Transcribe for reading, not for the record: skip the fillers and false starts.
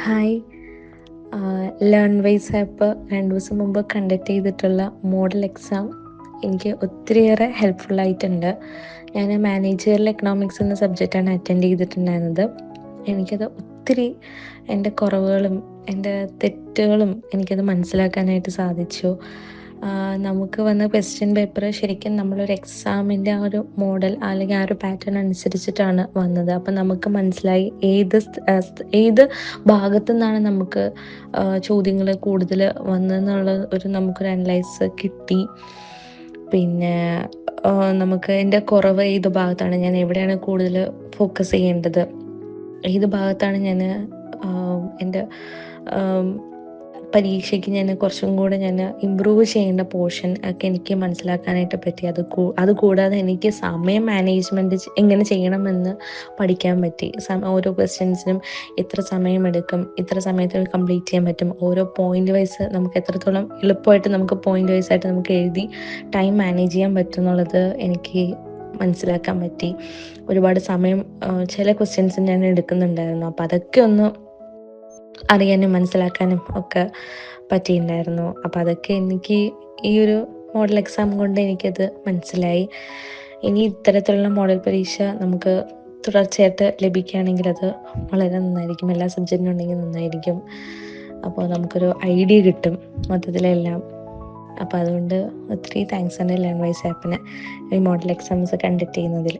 Hi. Learn wise app 2 ദിവസം മുമ്പ് conduct ചെയ്തിട്ടുള്ള മോഡൽ എക്സാം എനിക്ക് ഒത്തിരിയേറെ ഹെൽപ്ഫുള്ളായിട്ടുണ്ട്. ഞാൻ മാനേജറിയൽ എക്കണോമിക്സ് എന്ന സബ്ജക്റ്റാണ് അറ്റൻഡ് ചെയ്തിട്ടുണ്ടായിരുന്നത്. എനിക്കത് ഒത്തിരി എൻ്റെ കുറവുകളും എൻ്റെ തെറ്റുകളും എനിക്കത് മനസ്സിലാക്കാനായിട്ട് സാധിച്ചു. നമുക്ക് വന്ന ക്വസ്റ്റ്യൻ പേപ്പർ ശരിക്കും നമ്മളൊരു എക്സാമിൻ്റെ ആ ഒരു മോഡൽ അല്ലെങ്കിൽ ആ ഒരു പാറ്റേൺ അനുസരിച്ചിട്ടാണ് വന്നത്. അപ്പം നമുക്ക് മനസ്സിലായി ഏത് ഭാഗത്തു നിന്നാണ് നമുക്ക് ചോദ്യങ്ങൾ കൂടുതൽ വന്നതെന്നുള്ള നമുക്കൊരു അനലൈസ് കിട്ടി. പിന്നെ നമുക്ക് എൻ്റെ കുറവ് ഏത് ഭാഗത്താണ്, ഞാൻ എവിടെയാണ് കൂടുതൽ ഫോക്കസ് ചെയ്യേണ്ടത്, ഏത് ഭാഗത്താണ് ഞാൻ എൻ്റെ പരീക്ഷയ്ക്ക് ഞാൻ കുറച്ചും കൂടെ ഇമ്പ്രൂവ് ചെയ്യേണ്ട പോർഷൻ ഒക്കെ എനിക്ക് മനസ്സിലാക്കാനായിട്ട് പറ്റി. അതുകൂടാതെ എനിക്ക് സമയം മാനേജ്മെൻറ്റ് എങ്ങനെ ചെയ്യണമെന്ന് പഠിക്കാൻ പറ്റി. ഓരോ ക്വസ്റ്റ്യൻസിനും എത്ര സമയമെടുക്കും, ഇത്ര സമയത്ത് കംപ്ലീറ്റ് ചെയ്യാൻ പറ്റും, ഓരോ പോയിൻ്റ് വൈസ് നമുക്ക് എത്രത്തോളം എളുപ്പമായിട്ട് നമുക്ക് പോയിൻ്റ് വൈസ് ആയിട്ട് നമുക്ക് എഴുതി ടൈം മാനേജ് ചെയ്യാൻ പറ്റും എന്നുള്ളത് എനിക്ക് മനസ്സിലാക്കാൻ പറ്റി. ഒരുപാട് സമയം ചില ക്വസ്റ്റ്യൻസ് ഞാൻ എടുക്കുന്നുണ്ടായിരുന്നു. അപ്പോൾ അതൊക്കെ ഒന്ന് അറിയാനും മനസ്സിലാക്കാനും ഒക്കെ പറ്റിയിട്ടുണ്ടായിരുന്നു. അപ്പോൾ അതൊക്കെ എനിക്ക് ഈ ഒരു മോഡൽ എക്സാം കൊണ്ട് എനിക്കത് മനസ്സിലായി. ഇനി ഇത്തരത്തിലുള്ള മോഡൽ പരീക്ഷ നമുക്ക് തുടർച്ചയായിട്ട് ലഭിക്കുകയാണെങ്കിൽ അത് വളരെ നന്നായിരിക്കും. എല്ലാ സബ്ജക്റ്റിനും ഉണ്ടെങ്കിൽ നന്നായിരിക്കും. അപ്പോൾ നമുക്കൊരു ഐഡിയ കിട്ടും മൊത്തത്തിലെല്ലാം. അപ്പോൾ അതുകൊണ്ട് ഒത്തിരി താങ്ക്സ് ഉണ്ട് ലേൺ വൈസ് ആപ്പിന് ഈ മോഡൽ എക്സാംസ് കണ്ടക്ട് ചെയ്യുന്നതിൽ.